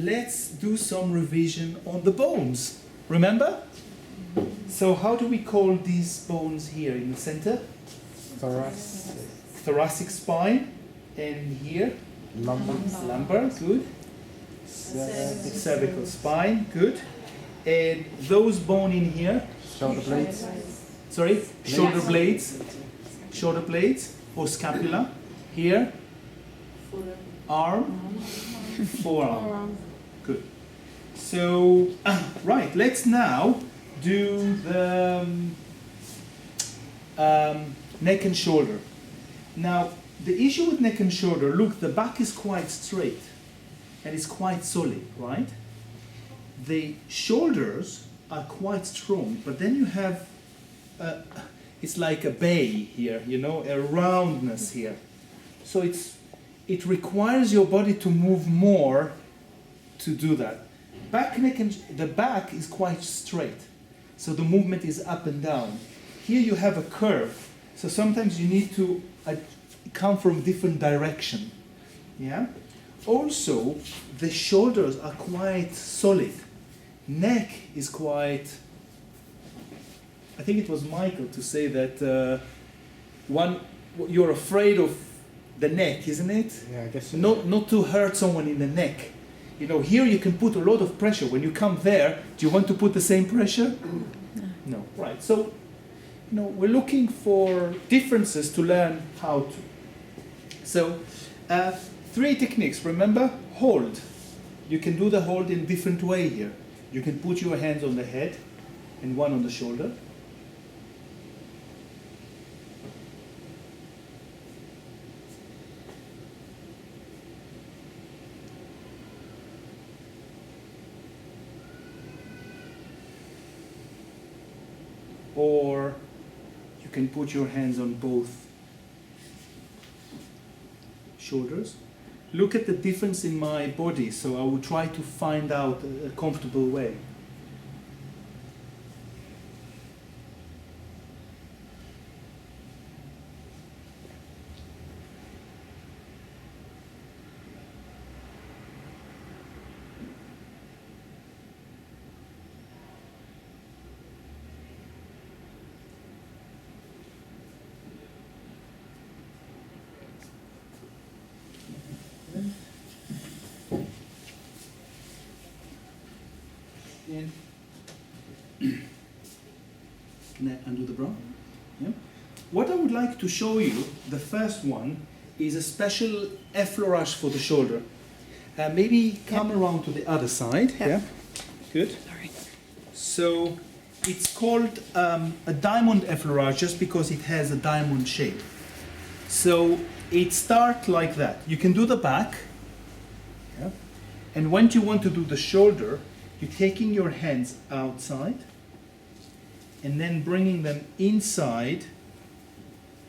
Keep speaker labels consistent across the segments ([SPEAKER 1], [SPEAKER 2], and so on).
[SPEAKER 1] let's do some revision on the bones. Remember? So how do we call these bones here in the center?
[SPEAKER 2] Thoracic.
[SPEAKER 1] Thoracic spine. And here? Lumbar, good. Cervical spine, good. And those bone in here?
[SPEAKER 2] Shoulder blades.
[SPEAKER 1] Sorry? Shoulder blades. Shoulder blades or scapula. Here? Arm. Forearm. Good. So, right, let's now do the neck and shoulder. Now, the issue with neck and shoulder, look, the back is quite straight and it's quite solid, right? The shoulders are quite strong, but then you have, it's like a bay here, you know, a roundness here. So it requires your body to move more to do that. The back is quite straight, so the movement is up and down. Here you have a curve, so sometimes you need to come from different direction. Yeah. Also, the shoulders are quite solid. Neck is quite. I think it was Michael to say that you're afraid of the neck, isn't it?
[SPEAKER 2] Yeah, I guess so.
[SPEAKER 1] Not to hurt someone in the neck. You know, here you can put a lot of pressure. When you come there, do you want to put the same pressure? No. Right. So, you know, we're looking for differences to learn how to. So, 3 techniques. Remember, hold. You can do the hold in different way here. You can put your hands on the head and one on the shoulder. Or you can put your hands on both shoulders. Look at the difference in my body, so I will try to find out a comfortable way. Can I undo the bra? Yeah. What I would like to show you, the first one, is a special effleurage for the shoulder. Maybe come around to the other side. Yeah. Good.
[SPEAKER 3] Sorry.
[SPEAKER 1] So it's called a diamond effleurage just because it has a diamond shape. So it starts like that. You can do the back. Yeah. And when you want to do the shoulder, you're taking your hands outside and then bringing them inside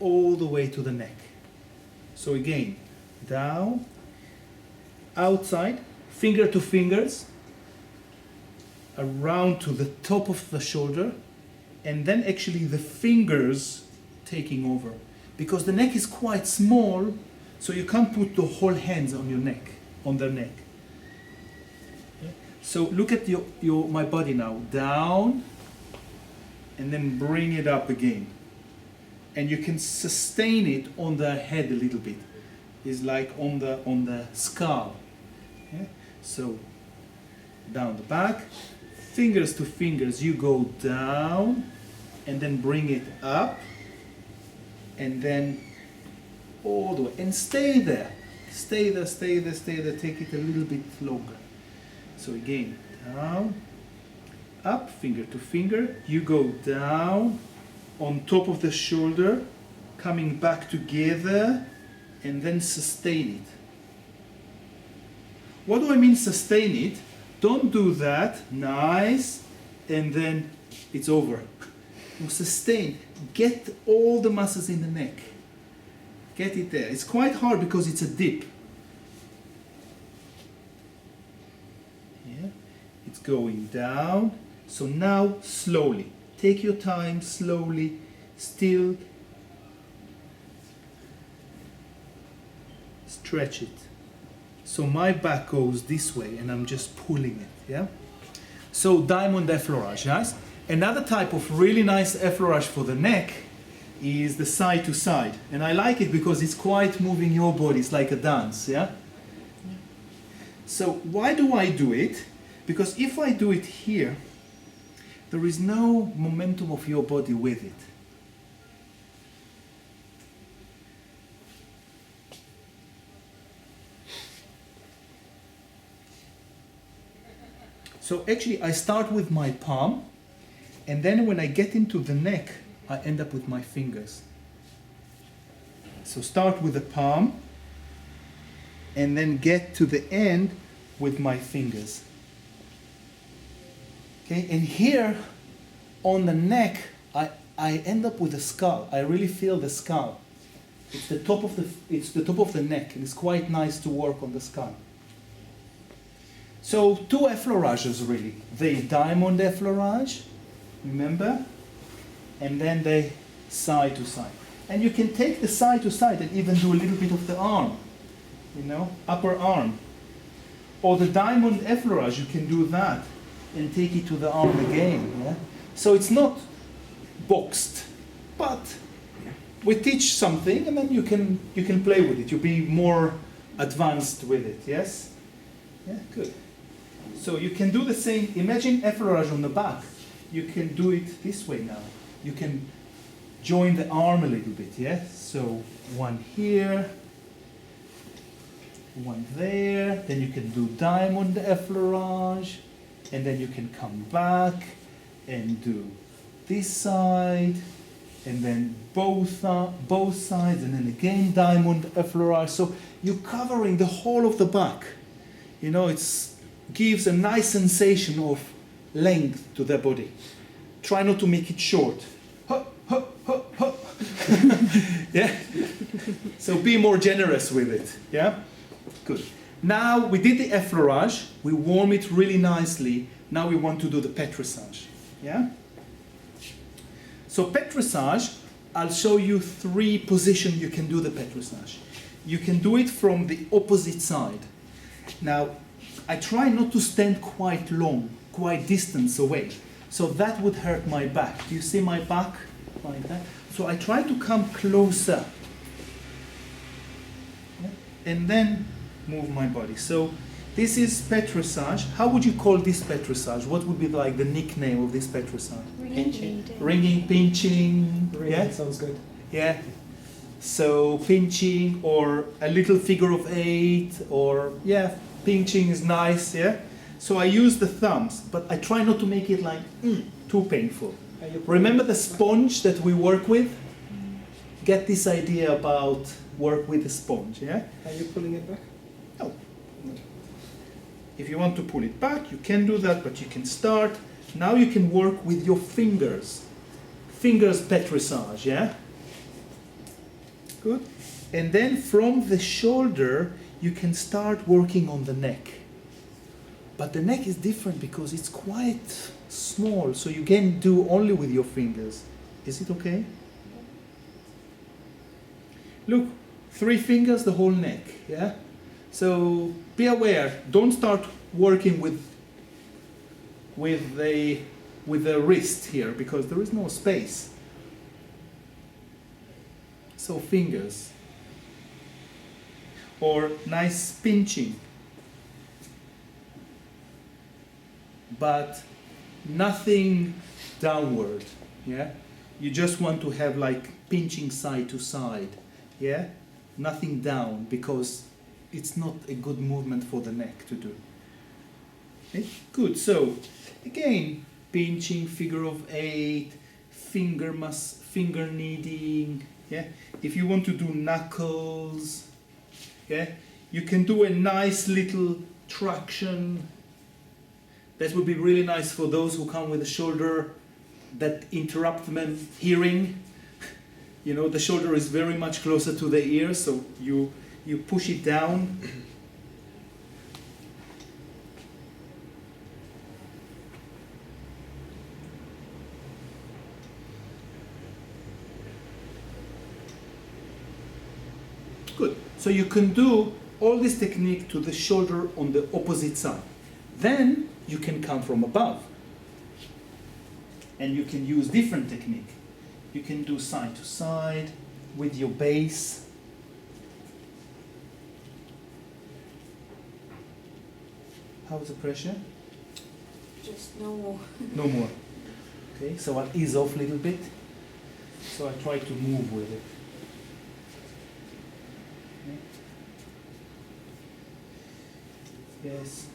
[SPEAKER 1] all the way to the neck. So again, down, outside, finger to fingers, around to the top of the shoulder, and then actually the fingers taking over. Because the neck is quite small, so you can't put the whole hands on your neck, on the neck. So look at my body now, down, and then bring it up again. And you can sustain it on the head a little bit. It's like on the skull. Okay? So down the back, fingers to fingers, you go down, and then bring it up, and then all the way, and stay there. Stay there, stay there, stay there, take it a little bit longer. So again, down, up, finger to finger, you go down, on top of the shoulder, coming back together, and then sustain it. What do I mean sustain it? Don't do that, nice, and then it's over. No, sustain, get all the muscles in the neck. Get it there. It's quite hard because it's a dip. Yeah, it's going down. So now slowly, take your time, slowly, still stretch it. So my back goes this way and I'm just pulling it, yeah? So diamond effleurage, yes? Another type of really nice effleurage for the neck is the side to side. And I like it because it's quite moving your body, it's like a dance, yeah? So why do I do it? Because if I do it here, there is no momentum of your body with it. So actually I start with my palm, and then when I get into the neck, I end up with my fingers. So start with the palm, and then get to the end with my fingers. Okay, and here on the neck, I end up with the skull. I really feel the skull. It's the top of the neck, and it's quite nice to work on the skull. So two effleurages really. The diamond effleurage, remember? And then the side to side. And you can take the side to side and even do a little bit of the arm, you know, upper arm. Or the diamond effleurage, you can do that and take it to the arm again. Yeah? So it's not boxed, but we teach something and then you can play with it. You'll be more advanced with it, yes? Yeah, good. So you can do the same. Imagine effleurage on the back. You can do it this way now. You can join the arm a little bit, yeah? So one here, one there, then you can do diamond effleurage, and then you can come back and do this side, and then both sides, and then again diamond effleurage. So you're covering the whole of the back. You know, it gives a nice sensation of length to the body. Try not to make it short. Hup, hup, hup, hup. Yeah? So be more generous with it. Yeah? Good. Now we did the effleurage. We warm it really nicely. Now we want to do the pétrissage. Yeah? So pétrissage, I'll show you 3 positions you can do the pétrissage. You can do it from the opposite side. Now, I try not to stand quite long, quite distance away. So that would hurt my back. Do you see my back like that? So I try to come closer. And then move my body. So this is pétrissage. How would you call this pétrissage? What would be like the nickname of this pétrissage? Ringing, pinching. Yeah?
[SPEAKER 2] Sounds good.
[SPEAKER 1] Yeah. So pinching or a little figure of 8 or yeah, pinching is nice, yeah? So I use the thumbs, but I try not to make it like too painful. Remember the sponge that we work with? Get this idea about work with the sponge, yeah?
[SPEAKER 2] Are you pulling it back?
[SPEAKER 1] No. If you want to pull it back, you can do that, but you can start. Now you can work with your fingers. Fingers pétrissage, yeah? Good. And then from the shoulder, you can start working on the neck. But the neck is different because it's quite small, so you can do only with your fingers. Is it okay? Look, 3 fingers, the whole neck, yeah? So be aware, don't start working with the wrist here because there is no space. So fingers. Or nice pinching. But nothing downward, yeah? You just want to have like pinching side to side, yeah? Nothing down because it's not a good movement for the neck to do. Okay? Good, so again, pinching, figure of 8, finger kneading, yeah? If you want to do knuckles, yeah? You can do a nice little traction. That would be really nice for those who come with a shoulder that interrupt them hearing. You know, the shoulder is very much closer to the ear, so you push it down. Good. So you can do all this technique to the shoulder on the opposite side. Then you can come from above. And you can use different technique. You can do side to side with your base. How's the pressure?
[SPEAKER 3] Just no more.
[SPEAKER 1] No more. Okay, so I'll ease off a little bit. So I try to move with it. Okay. Yes.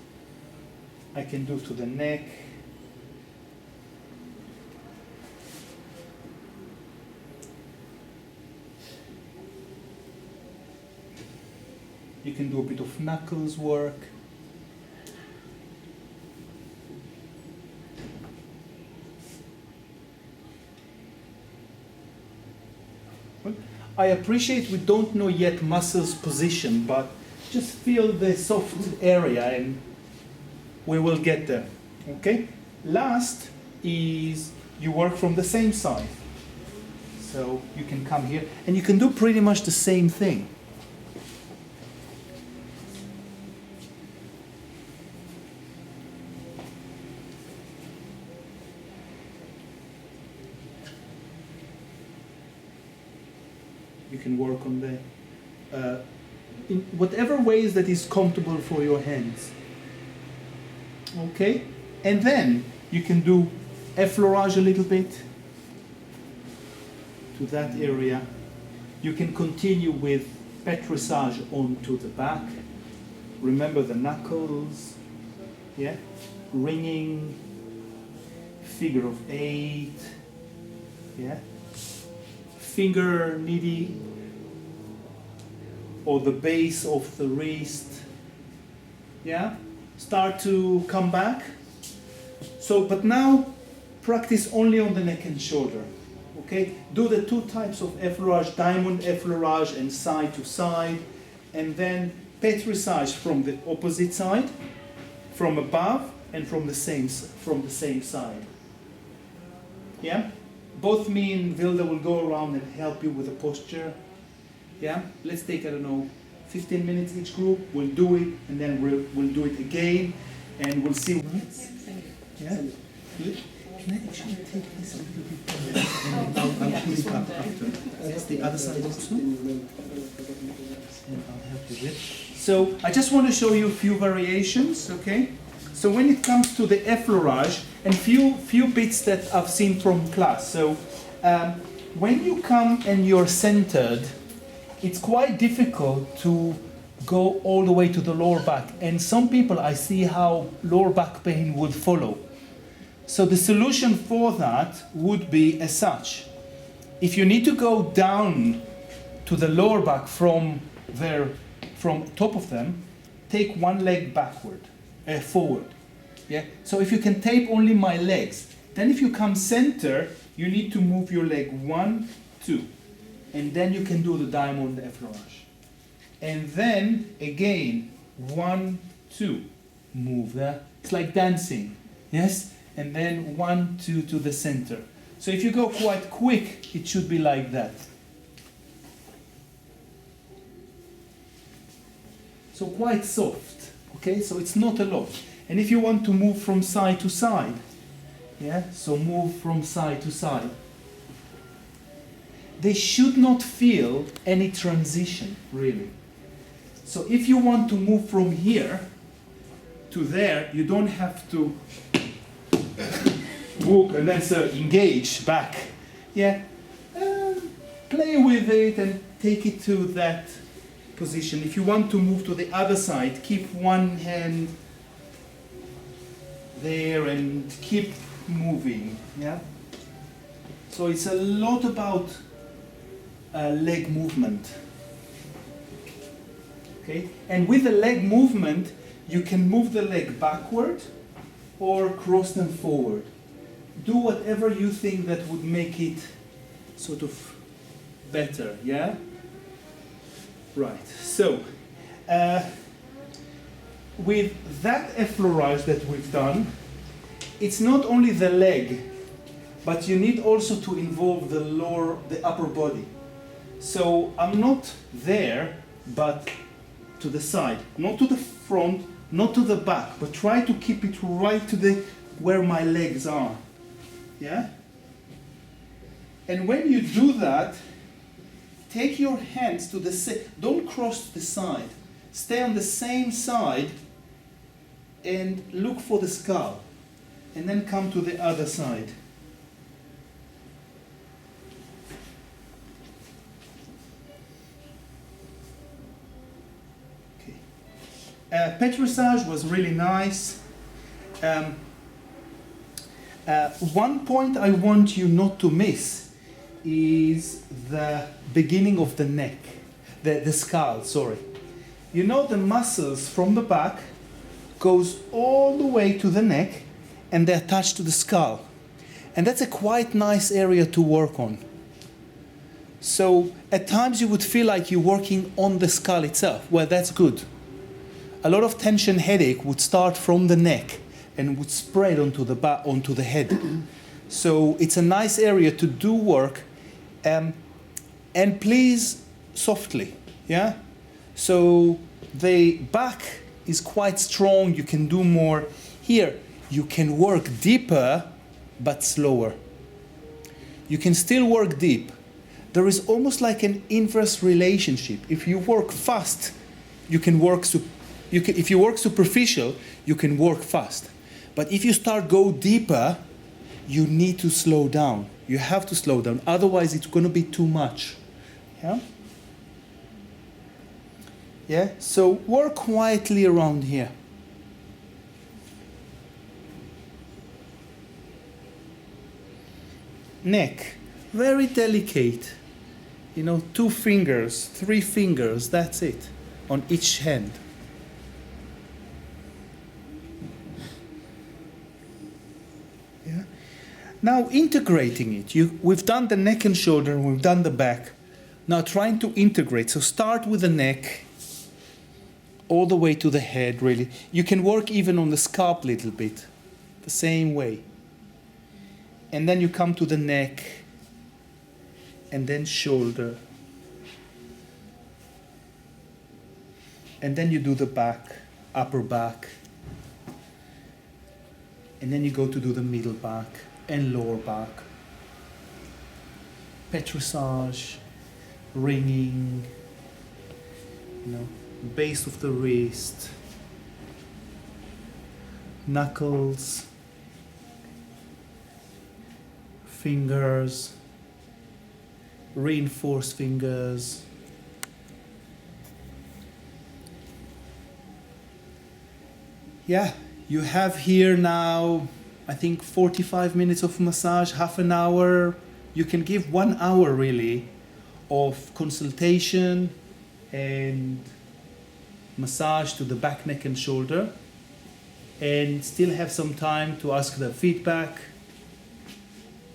[SPEAKER 1] I can do to the neck. You can do a bit of knuckles work. I appreciate we don't know yet muscles position, but just feel the soft area and we will get there. Okay? Last is you work from the same side. So you can come here and you can do pretty much the same thing. You can work on the, in whatever ways that is comfortable for your hands. Okay? And then you can do effleurage a little bit to that area. You can continue with pétrissage onto the back. Remember the knuckles, yeah? Ringing, figure of 8, yeah? Finger kneading, or the base of the wrist, yeah? Start to come back. So, but now practice only on the neck and shoulder, okay? Do the 2 types of effleurage, diamond effleurage and side to side, and then pétrissage from the opposite side, from above, and from the same side, yeah? Both me and Vilda will go around and help you with the posture. Yeah? Let's take, I don't know, 15 minutes each group. We'll do it, and then we'll do it again, and we'll see. Yeah? Can I actually take this a little bit and I'll put it up after. Yes, the other side also. And I'll help you with. So I just want to show you a few variations, okay? So when it comes to the effleurage, and few bits that I've seen from class. So when you come and you're centered, it's quite difficult to go all the way to the lower back. And some people, I see how lower back pain would follow. So the solution for that would be as such. If you need to go down to the lower back from top of them, take one leg forward. Yeah? So if you can tape only my legs, then if you come center, you need to move your leg 1, 2, and then you can do the diamond effleurage. And then again, 1, 2, move that. It's like dancing, yes? And then 1, 2 to the center. So if you go quite quick, it should be like that. So quite soft, okay? So it's not a lot. And if you want to move from side to side, yeah, so move from side to side. They should not feel any transition, really. So if you want to move from here to there, you don't have to walk and then engage back. Yeah, play with it and take it to that position. If you want to move to the other side, keep one hand there and keep moving, yeah? So it's a lot about leg movement, okay? And with the leg movement, you can move the leg backward or cross them forward. Do whatever you think that would make it sort of better, yeah? Right, so with that effleurage that we've done, it's not only the leg, but you need also to involve the upper body. So I'm not there, but to the side, not to the front, not to the back, but try to keep it right to the where my legs are. Yeah? And when you do that, take your hands to the don't cross to the side. Stay on the same side and look for the skull. And then come to the other side. Okay. Petrissage was really nice. One point I want you not to miss is the beginning of the neck, the skull, sorry. You know the muscles from the back goes all the way to the neck and they're attached to the skull. And that's a quite nice area to work on. So at times you would feel like you're working on the skull itself. Well, that's good. A lot of tension headache would start from the neck and would spread onto the back, onto the head. So it's a nice area to do work, and please softly, yeah? So the back is quite strong, you can do more. Here, you can work deeper, but slower. You can still work deep. There is almost like an inverse relationship. If you work fast, you can work, if you work superficial, you can work fast. But if you start go deeper, you need to slow down. You have to slow down, otherwise it's going to be too much. Yeah? Yeah, so work quietly around here. Neck, very delicate. You know, 2 fingers, 3 fingers, that's it, on each hand. Yeah. Now integrating it, we've done the neck and shoulder, we've done the back. Now trying to integrate, so start with the neck, all the way to the head, really. You can work even on the scalp a little bit, the same way. And then you come to the neck, and then shoulder. And then you do the back, upper back. And then you go to do the middle back and lower back. Petrissage, ringing, you know, base of the wrist, knuckles, fingers, reinforced fingers. Yeah, you have here now, I think 45 minutes of massage, half an hour. You can give 1 hour really of consultation and massage to the back, neck and shoulder, and still have some time to ask the feedback.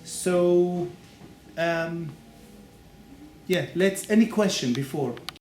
[SPEAKER 1] So, yeah, any question before?